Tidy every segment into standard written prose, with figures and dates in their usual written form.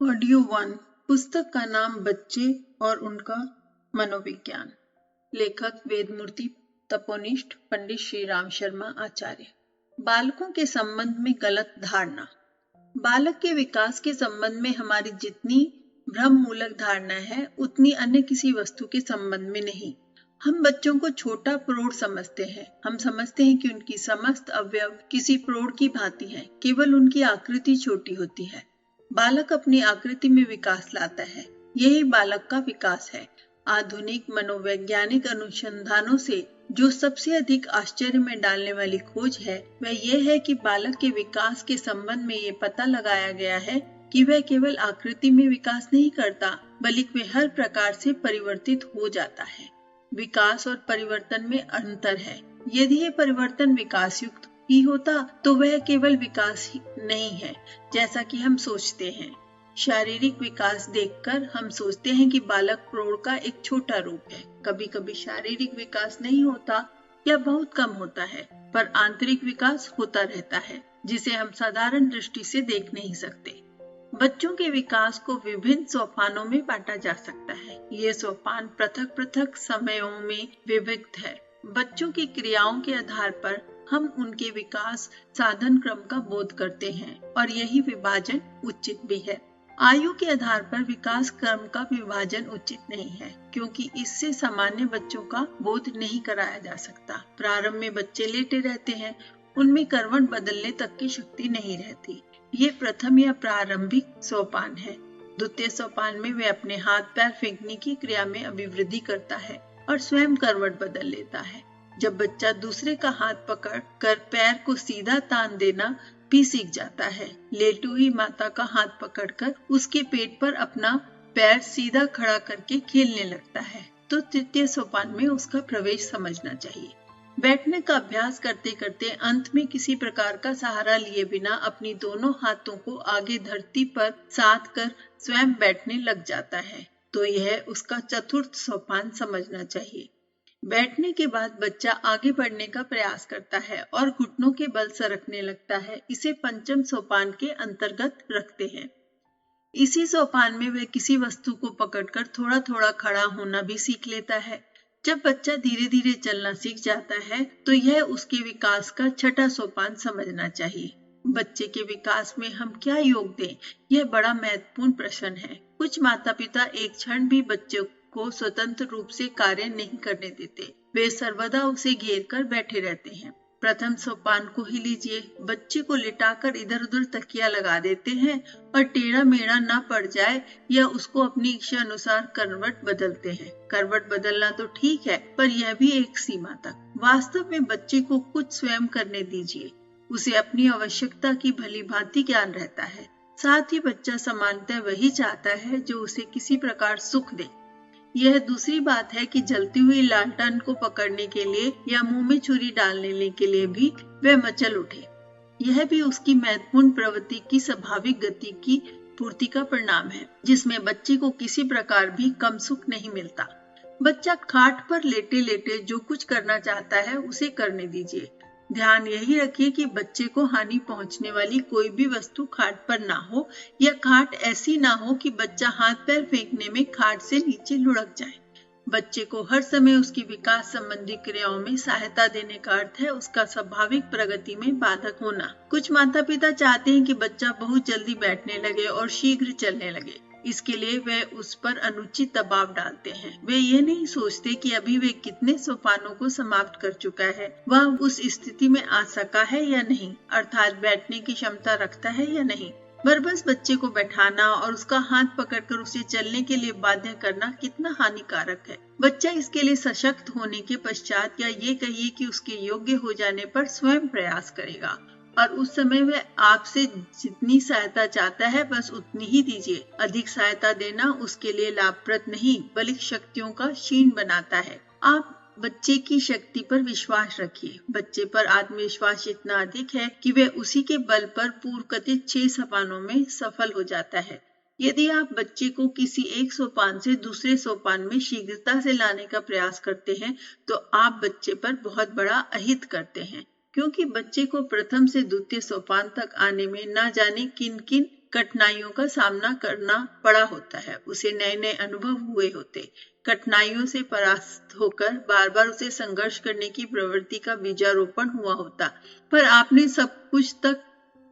Audio 1। पुस्तक का नाम बच्चे और उनका मनोविज्ञान। लेखक वेदमूर्ति तपोनिष्ठ पंडित श्री राम शर्मा आचार्य। बालकों के संबंध में गलत धारणा। बालक के विकास के संबंध में हमारी जितनी भ्रम मूलक धारणा है उतनी अन्य किसी वस्तु के संबंध में नहीं। हम बच्चों को छोटा प्रौढ़ समझते हैं। हम समझते हैं कि उनकी समस्त अवयव किसी प्रौढ़ की भांति हैं, केवल उनकी आकृति छोटी होती है। बालक अपनी आकृति में विकास लाता है, यही बालक का विकास है। आधुनिक मनोवैज्ञानिक अनुसंधानों से जो सबसे अधिक आश्चर्य में डालने वाली खोज है वह यह है कि बालक के विकास के संबंध में ये पता लगाया गया है कि वह केवल आकृति में विकास नहीं करता बल्कि वह हर प्रकार से परिवर्तित हो जाता है। विकास और परिवर्तन में अंतर है। यदि ये परिवर्तन विकास युक्त ही होता तो वह केवल विकास ही नहीं है जैसा कि हम सोचते हैं। शारीरिक विकास देखकर हम सोचते हैं कि बालक प्रौढ़ का एक छोटा रूप है। कभी कभी शारीरिक विकास नहीं होता या बहुत कम होता है, पर आंतरिक विकास होता रहता है जिसे हम साधारण दृष्टि से देख नहीं सकते। बच्चों के विकास को विभिन्न सोपानों में बांटा जा सकता है। ये सोपान पृथक पृथक समयों में विभक्त है। बच्चों की क्रियाओं के आधार पर हम उनके विकास साधन क्रम का बोध करते हैं और यही विभाजन उचित भी है। आयु के आधार पर विकास क्रम का विभाजन उचित नहीं है, क्योंकि इससे सामान्य बच्चों का बोध नहीं कराया जा सकता। प्रारंभ में बच्चे लेटे रहते हैं, उनमें करवट बदलने तक की शक्ति नहीं रहती। ये प्रथम या प्रारंभिक सोपान है। द्वितीय सोपान में वे अपने हाथ पैर फेंकने की क्रिया में अभिवृद्धि करता है और स्वयं करवट बदल लेता है। जब बच्चा दूसरे का हाथ पकड़ कर पैर को सीधा तान देना भी सीख जाता है, लेटी हुई माता का हाथ पकड़कर उसके पेट पर अपना पैर सीधा खड़ा करके खेलने लगता है, तो तृतीय सोपान में उसका प्रवेश समझना चाहिए। बैठने का अभ्यास करते करते अंत में किसी प्रकार का सहारा लिए बिना अपनी दोनों हाथों को आगे धरती पर साध कर स्वयं बैठने लग जाता है, तो यह उसका चतुर्थ सोपान समझना चाहिए। बैठने के बाद बच्चा आगे बढ़ने का प्रयास करता है और घुटनों के बल सरकने लगता है। इसे पंचम सोपान के अंतर्गत रखते हैं। इसी सोपान में वह किसी वस्तु को पकड़कर थोड़ा थोड़ा खड़ा होना भी सीख लेता है। जब बच्चा धीरे धीरे चलना सीख जाता है तो यह उसके विकास का छठा सोपान समझना चाहिए। बच्चे के विकास में हम क्या योग दें, यह बड़ा महत्वपूर्ण प्रश्न है। कुछ माता पिता एक क्षण भी बच्चे को स्वतंत्र रूप से कार्य नहीं करने देते। वे सर्वदा उसे घेर कर बैठे रहते हैं। प्रथम सोपान को ही लीजिए। बच्चे को लिटाकर इधर उधर तकिया लगा देते हैं और टेढ़ा मेढ़ा ना पड़ जाए या उसको अपनी इच्छा अनुसार करवट बदलते हैं। करवट बदलना तो ठीक है, पर यह भी एक सीमा तक। वास्तव में बच्चे को कुछ स्वयं करने दीजिए। उसे अपनी आवश्यकता की भली भांति ज्ञान रहता है। साथ ही बच्चा सामान्यतः वही चाहता है जो उसे किसी प्रकार सुख दे। यह दूसरी बात है कि जलती हुई लालटेन को पकड़ने के लिए या मुंह में छुरी डालने के लिए भी वह मचल उठे। यह भी उसकी महत्वपूर्ण प्रवृत्ति की स्वाभाविक गति की पूर्ति का परिणाम है, जिसमें बच्चे को किसी प्रकार भी कम सुख नहीं मिलता। बच्चा खाट पर लेटे लेटे जो कुछ करना चाहता है उसे करने दीजिए। ध्यान यही रखिए कि बच्चे को हानि पहुंचने वाली कोई भी वस्तु खाट पर ना हो या खाट ऐसी ना हो कि बच्चा हाथ पैर फेंकने में खाट से नीचे लुढ़क जाए। बच्चे को हर समय उसकी विकास संबंधी क्रियाओं में सहायता देने का अर्थ है उसका स्वाभाविक प्रगति में बाधक होना। कुछ माता पिता चाहते हैं कि बच्चा बहुत जल्दी बैठने लगे और शीघ्र चलने लगे। इसके लिए वे उस पर अनुचित दबाव डालते हैं। वे ये नहीं सोचते कि अभी वे कितने सोपानों को समाप्त कर चुका है, वह उस स्थिति में आ सका है या नहीं, अर्थात बैठने की क्षमता रखता है या नहीं। बस बच्चे को बैठाना और उसका हाथ पकड़कर उसे चलने के लिए बाध्य करना कितना हानिकारक है। बच्चा इसके लिए सशक्त होने के पश्चात या ये कहिए कि उसके योग्य हो जाने पर स्वयं प्रयास करेगा और उस समय वह आपसे जितनी सहायता चाहता है बस उतनी ही दीजिए। अधिक सहायता देना उसके लिए लाभप्रद नहीं बल्कि शक्तियों का क्षीण बनाता है। आप बच्चे की शक्ति पर विश्वास रखिए। बच्चे पर आत्मविश्वास इतना अधिक है कि वह उसी के बल पर पूर्व कथित 6 सोपानों में सफल हो जाता है। यदि आप बच्चे को किसी एक सोपान से दूसरे सोपान में शीघ्रता से लाने का प्रयास करते हैं तो आप बच्चे पर बहुत बड़ा अहित करते हैं, क्योंकि बच्चे को प्रथम से द्वितीय सोपान तक आने में न जाने किन किन कठिनाइयों का सामना करना पड़ा होता है, उसे नए नए अनुभव हुए होते। कठिनाइयों से परास्त होकर बार बार उसे संघर्ष करने की प्रवृत्ति का बीजारोपण हुआ होता, पर आपने सब कुछ तक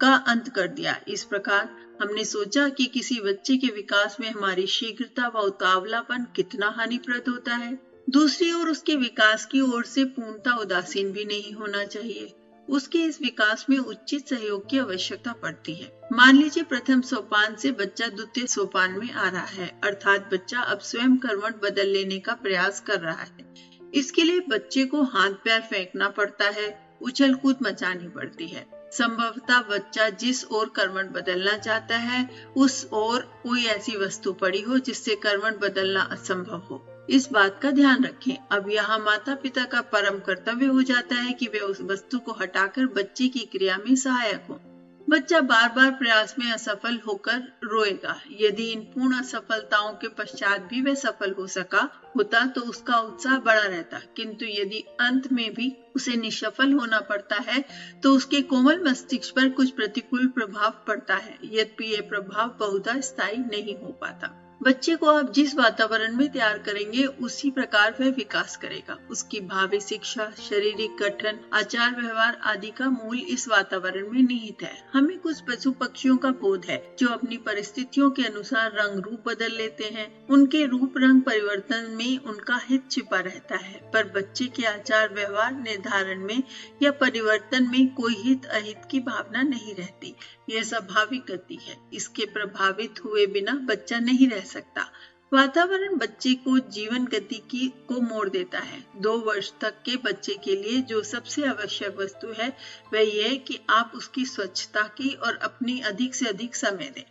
का अंत कर दिया। इस प्रकार हमने सोचा कि किसी बच्चे के विकास में हमारी शीघ्रता व उतावलापन कितना हानिप्रद होता है। दूसरी ओर उसके विकास की ओर से पूर्णता उदासीन भी नहीं होना चाहिए। उसके इस विकास में उचित सहयोग की आवश्यकता पड़ती है। मान लीजिए प्रथम सोपान से बच्चा द्वितीय सोपान में आ रहा है, अर्थात बच्चा अब स्वयं करवट बदल लेने का प्रयास कर रहा है। इसके लिए बच्चे को हाथ पैर फेंकना पड़ता है, उछल कूद मचानी पड़ती है। संभवतः बच्चा जिस ओर करवट बदलना चाहता है उस ओर कोई ऐसी वस्तु पड़ी हो जिससे करवट बदलना असंभव हो। इस बात का ध्यान रखें। अब यहाँ माता पिता का परम कर्तव्य हो जाता है कि वे उस वस्तु को हटाकर बच्चे की क्रिया में सहायक हो। बच्चा बार बार प्रयास में असफल होकर रोएगा। यदि इन पूर्ण असफलताओं के पश्चात भी वह सफल हो सका होता तो उसका उत्साह बढ़ा रहता, किंतु यदि अंत में भी उसे निष्फल होना पड़ता है तो उसके कोमल मस्तिष्क पर कुछ प्रतिकूल प्रभाव पड़ता है, यद्यपि यह प्रभाव बहुधा स्थायी नहीं हो पाता। बच्चे को आप जिस वातावरण में तैयार करेंगे उसी प्रकार वह विकास करेगा। उसकी भावी शिक्षा, शारीरिक गठन, आचार व्यवहार आदि का मूल इस वातावरण में निहित है। हमें कुछ पशु पक्षियों का बोध है जो अपनी परिस्थितियों के अनुसार रंग रूप बदल लेते हैं। उनके रूप रंग परिवर्तन में उनका हित छिपा रहता है, पर बच्चे के आचार व्यवहार निर्धारण में या परिवर्तन में कोई हित अहित की भावना नहीं रहती। यह स्वाभाविक गति है। इसके प्रभावित हुए बिना बच्चा नहीं रह सकता। वातावरण बच्चे को जीवन गति को मोड़ देता है। 2 वर्ष तक के बच्चे के लिए जो सबसे आवश्यक वस्तु है वह यह कि आप उसकी स्वच्छता की और अपनी अधिक से अधिक समय दें।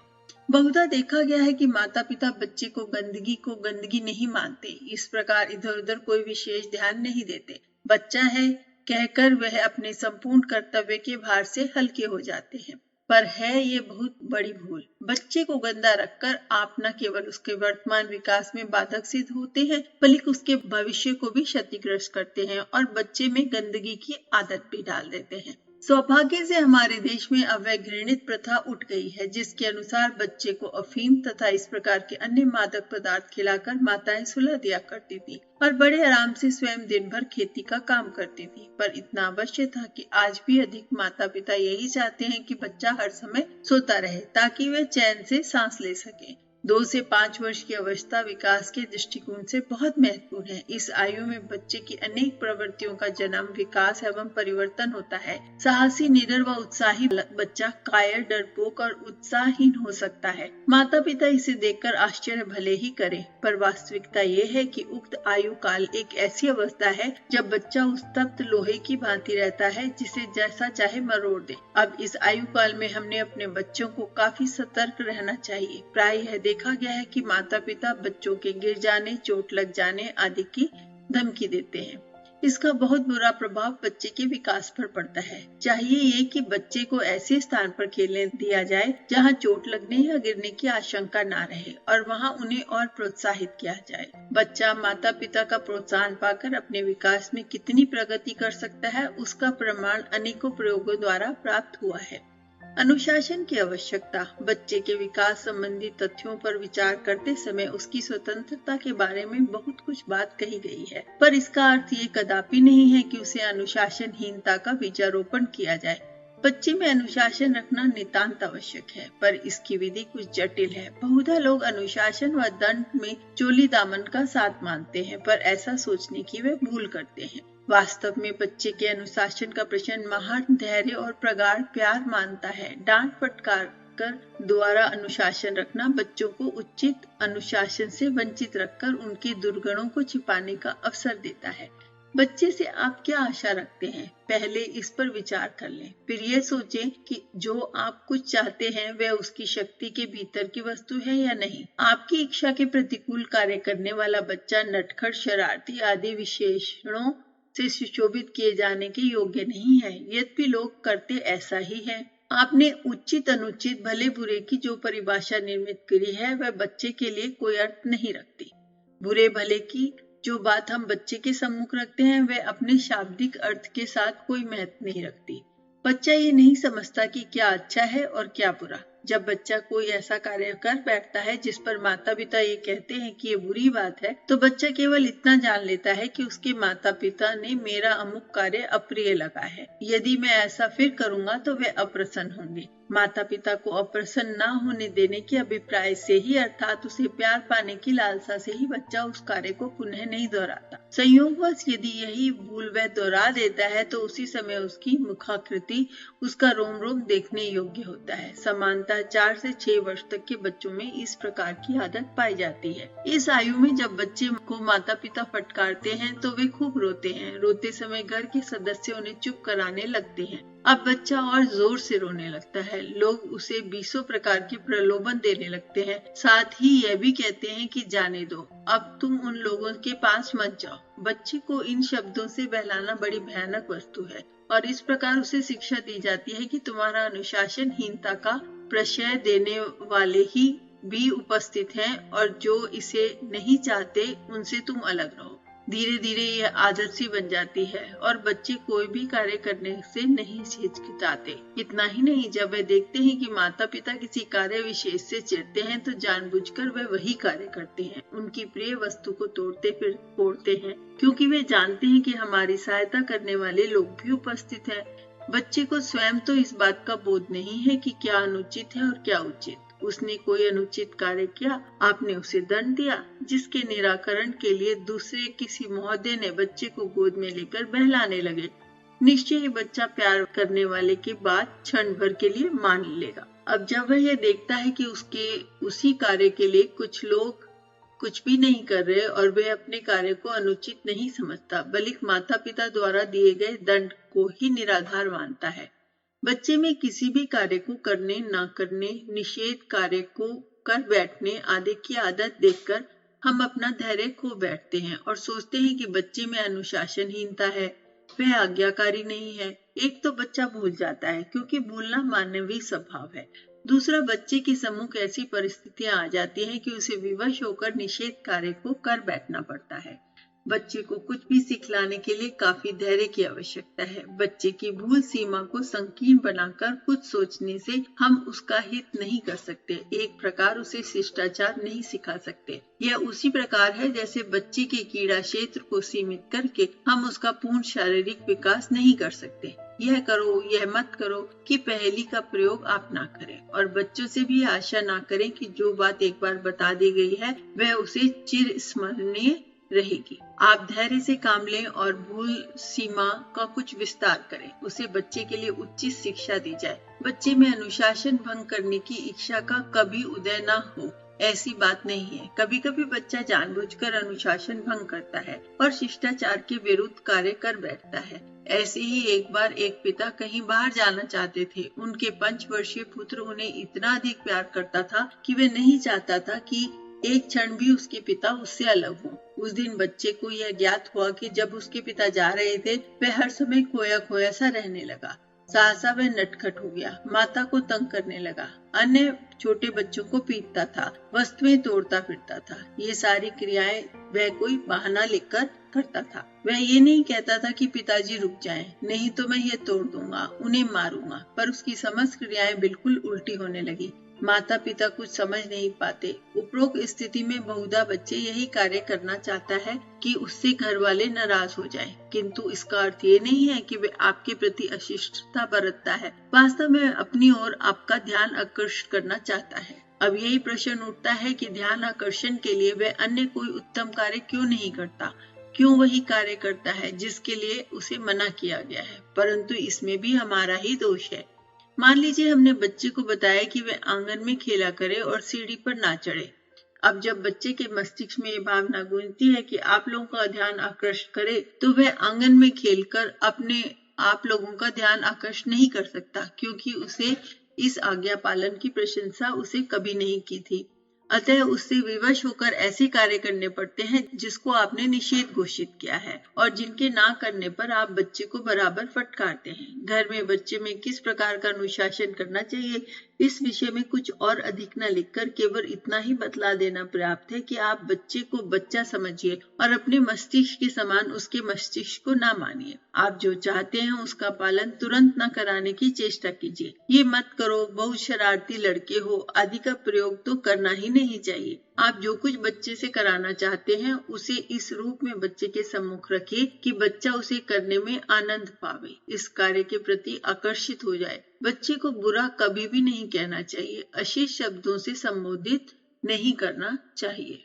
बहुधा देखा गया है कि माता पिता बच्चे को गंदगी नहीं मानते, इस प्रकार इधर उधर कोई विशेष ध्यान नहीं देते। बच्चा है कहकर वह अपने संपूर्ण कर्तव्य के भार से हल्के हो जाते हैं, पर है ये बहुत बड़ी भूल। बच्चे को गंदा रखकर आप न केवल उसके वर्तमान विकास में बाधक सिद्ध होते हैं, बल्कि उसके भविष्य को भी क्षतिग्रस्त करते हैं और बच्चे में गंदगी की आदत भी डाल देते हैं। सौभाग्य से हमारे देश में अब वह घृणित प्रथा उठ गई है जिसके अनुसार बच्चे को अफीम तथा इस प्रकार के अन्य मादक पदार्थ खिलाकर माताएं सुला दिया करती थी और बड़े आराम से स्वयं दिन भर खेती का काम करती थी। पर इतना अवश्य था कि आज भी अधिक माता पिता यही चाहते हैं कि बच्चा हर समय सोता रहे ताकि वे चैन से सांस ले सके। 2 से 5 वर्ष की अवस्था विकास के दृष्टिकोण से बहुत महत्वपूर्ण है। इस आयु में बच्चे की अनेक प्रवृत्तियों का जन्म, विकास एवं परिवर्तन होता है। साहसी, निडर व उत्साही बच्चा कायर, डरपोक और उत्साहहीन हो सकता है। माता पिता इसे देखकर आश्चर्य भले ही करें, पर वास्तविकता ये है कि उक्त आयु काल एक ऐसी अवस्था है जब बच्चा उस तप्त लोहे की भांति रहता है जिसे जैसा चाहे मरोड़ दे। अब इस आयु काल में हमने अपने बच्चों को काफी सतर्क रहना चाहिए। प्रायः देखा गया है कि माता पिता बच्चों के गिर जाने, चोट लग जाने आदि की धमकी देते हैं। इसका बहुत बुरा प्रभाव बच्चे के विकास पर पड़ता है। चाहिए ये कि बच्चे को ऐसे स्थान पर खेलने दिया जाए जहां चोट लगने या गिरने की आशंका ना रहे और वहां उन्हें और प्रोत्साहित किया जाए। बच्चा माता पिता का प्रोत्साहन पाकर अपने विकास में कितनी प्रगति कर सकता है उसका प्रमाण अनेकों प्रयोगों द्वारा प्राप्त हुआ है। अनुशासन की आवश्यकता। बच्चे के विकास संबंधी तथ्यों पर विचार करते समय उसकी स्वतंत्रता के बारे में बहुत कुछ बात कही गई है, पर इसका अर्थ ये कदापि नहीं है कि उसे अनुशासनहीनता का बीजारोपण किया जाए। बच्चे में अनुशासन रखना नितांत आवश्यक है, पर इसकी विधि कुछ जटिल है। बहुधा लोग अनुशासन व दंड में चोली दामन का साथ मानते हैं, पर ऐसा सोचने की वे भूल करते हैं। वास्तव में बच्चे के अनुशासन का प्रश्न महान धैर्य और प्रगाढ़ प्यार मानता है। डांट फटकार कर द्वारा अनुशासन रखना बच्चों को उचित अनुशासन से वंचित रखकर उनके दुर्गुणों को छिपाने का अवसर देता है। बच्चे से आप क्या आशा रखते हैं, पहले इस पर विचार कर लें। फिर यह सोचें कि जो आप कुछ चाहते हैं वह उसकी शक्ति के भीतर की वस्तु है या नहीं। आपकी इच्छा के प्रतिकूल कार्य करने वाला बच्चा नटखट, शरारती आदि विशेषणों से सुशोभित किए जाने के योग्य नहीं है, यद्यपि लोग करते ऐसा ही है। आपने उचित अनुचित, भले बुरे की जो परिभाषा निर्मित करी है वह बच्चे के लिए कोई अर्थ नहीं रखती। बुरे भले की जो बात हम बच्चे के सम्मुख रखते हैं वह अपने शाब्दिक अर्थ के साथ कोई महत्व नहीं रखती। बच्चा ये नहीं समझता कि क्या अच्छा है और क्या बुरा। जब बच्चा कोई ऐसा कार्य कर बैठता है जिस पर माता पिता ये कहते हैं कि ये बुरी बात है, तो बच्चा केवल इतना जान लेता है कि उसके माता पिता ने मेरा अमुक कार्य अप्रिय लगा है, यदि मैं ऐसा फिर करूंगा तो वे अप्रसन्न होंगे। माता पिता को अप्रसन्न न होने देने के अभिप्राय से ही, अर्थात उसे प्यार पाने की लालसा से ही बच्चा उस कार्य को पुनः नहीं दोहराता। संयोगवश यदि यही भूल वह दोहरा देता है तो उसी समय उसकी मुखाकृति, उसका रोम रोम देखने योग्य होता है। समानतः 4 से 6 वर्ष तक के बच्चों में इस प्रकार की आदत पाई जाती है। इस आयु में जब बच्चे को माता पिता फटकारते हैं तो वे खूब रोते हैं। रोते समय घर के सदस्य उन्हें चुप कराने लगते हैं। अब बच्चा और जोर से रोने लगता है। लोग उसे 20 प्रकार के प्रलोभन देने लगते हैं। साथ ही यह भी कहते हैं कि जाने दो, अब तुम उन लोगों के पास मत जाओ। बच्चे को इन शब्दों से बहलाना बड़ी भयानक वस्तु है और इस प्रकार उसे शिक्षा दी जाती है कि तुम्हारा अनुशासनहीनता का प्रशय देने वाले ही भी उपस्थित हैं और जो इसे नहीं चाहते उनसे तुम अलग रहो। धीरे धीरे यह आदत सी बन जाती है और बच्चे कोई भी कार्य करने से नहीं हिचकिचाते। इतना ही नहीं, जब वे देखते हैं कि माता पिता किसी कार्य विशेष से चिढ़ते हैं तो जानबूझकर वे वही कार्य करते हैं। उनकी प्रिय वस्तु को तोड़ते फिर फोड़ते हैं, क्योंकि वे जानते हैं कि हमारी सहायता करने वाले लोग भी उपस्थित हैं। बच्चे को स्वयं तो इस बात का बोध नहीं है कि क्या अनुचित है और क्या उचित। उसने कोई अनुचित कार्य किया, आपने उसे दंड दिया, जिसके निराकरण के लिए दूसरे किसी महोदय ने बच्चे को गोद में लेकर बहलाने लगे। निश्चय ही बच्चा प्यार करने वाले की बात क्षण भर के लिए मान लेगा। अब जब वह यह देखता है कि उसके उसी कार्य के लिए कुछ लोग कुछ भी नहीं कर रहे और वे अपने कार्य को अनुचित नहीं समझता, बल्कि माता पिता द्वारा दिए गए दंड को ही निराधार मानता है। बच्चे में किसी भी कार्य को करने, ना करने, निषेध कार्य को कर बैठने आदि की आदत देखकर हम अपना धैर्य खो बैठते हैं और सोचते हैं कि बच्चे में अनुशासनहीनता है, वह आज्ञाकारी नहीं है। एक तो बच्चा भूल जाता है, क्योंकि भूलना मानवीय स्वभाव है। दूसरा, बच्चे के सम्मुख ऐसी परिस्थितियां आ जाती हैं कि उसे विवश होकर निषेध कार्य को कर बैठना पड़ता है। बच्चे को कुछ भी सिखलाने के लिए काफी धैर्य की आवश्यकता है। बच्चे की भूल सीमा को संकीर्ण बनाकर कुछ सोचने से हम उसका हित नहीं कर सकते। एक प्रकार उसे शिष्टाचार नहीं सिखा सकते। यह उसी प्रकार है जैसे बच्चे के क्रीड़ा क्षेत्र को सीमित करके हम उसका पूर्ण शारीरिक विकास नहीं कर सकते। यह करो, यह मत करो कि पहेली का प्रयोग आप ना करें और बच्चों से भी आशा ना करें कि जो बात एक बार बता दी गई है वह उसे चिर स्मरणीय रहेगी। आप धैर्य से काम लें और भूल सीमा का कुछ विस्तार करें। उसे बच्चे के लिए उचित शिक्षा दी जाए। बच्चे में अनुशासन भंग करने की इच्छा का कभी उदय न हो, ऐसी बात नहीं है। कभी कभी बच्चा जानबूझकर अनुशासन भंग करता है और शिष्टाचार के विरुद्ध कार्य कर बैठता है। ऐसे ही एक बार एक पिता कहीं बाहर जाना चाहते थे। उनके 5 वर्षीय पुत्र उन्हें इतना अधिक प्यार करता था कि वे नहीं चाहता था कि एक क्षण भी उसके पिता उससे अलग हो। उस दिन बच्चे को यह ज्ञात हुआ कि जब उसके पिता जा रहे थे वह हर समय खोया खोया सा रहने लगा। सहसा वह नटखट हो गया, माता को तंग करने लगा, अन्य छोटे बच्चों को पीटता था, वस्तुएं तोड़ता फिरता था। ये सारी क्रियाएं वह कोई बहाना लेकर करता था। वह ये नहीं कहता था कि पिताजी रुक जाएं, नहीं तो मैं ये तोड़ दूंगा, उन्हें मारूंगा, पर उसकी समस्त क्रियाएं बिल्कुल उल्टी होने लगी। माता पिता कुछ समझ नहीं पाते। उपरोक्त स्थिति में बहुधा बच्चे यही कार्य करना चाहता है कि उससे घर वाले नाराज हो जाएं, किंतु इसका अर्थ ये नहीं है कि वे आपके प्रति अशिष्टता बरतता है। वास्तव में अपनी ओर आपका ध्यान आकर्षित करना चाहता है। अब यही प्रश्न उठता है कि ध्यान आकर्षण के लिए वह अन्य कोई उत्तम कार्य क्यों नहीं करता, क्यों वही कार्य करता है जिसके लिए उसे मना किया गया है। परंतु इसमें भी हमारा ही दोष है। मान लीजिए हमने बच्चे को बताया कि वह आंगन में खेला करे और सीढ़ी पर ना चढ़े। अब जब बच्चे के मस्तिष्क में ये भावना गूंजती है कि आप लोगों का ध्यान आकर्षित करे, तो वह आंगन में खेलकर अपने आप लोगों का ध्यान आकर्षित नहीं कर सकता, क्योंकि उसे इस आज्ञा पालन की प्रशंसा उसे कभी नहीं की थी। अतः उससे विवश होकर ऐसे कार्य करने पड़ते हैं जिसको आपने निषेध घोषित किया है और जिनके ना करने पर आप बच्चे को बराबर फटकारते हैं। घर में बच्चे में किस प्रकार का अनुशासन करना चाहिए इस विषय में कुछ और अधिक न लिखकर केवल इतना ही बतला देना पर्याप्त है कि आप बच्चे को बच्चा समझिए और अपने मस्तिष्क के समान उसके मस्तिष्क को न मानिए। आप जो चाहते हैं उसका पालन तुरंत न कराने की चेष्टा कीजिए। ये मत करो, बहुत शरारती लड़के हो आदि का प्रयोग तो करना ही नहीं चाहिए। आप जो कुछ बच्चे से कराना चाहते हैं उसे इस रूप में बच्चे के सम्मुख रखिए कि बच्चा उसे करने में आनंद पावे, इस कार्य के प्रति आकर्षित हो जाए। बच्चे को बुरा कभी भी नहीं कहना चाहिए, अश्लील शब्दों से संबोधित नहीं करना चाहिए।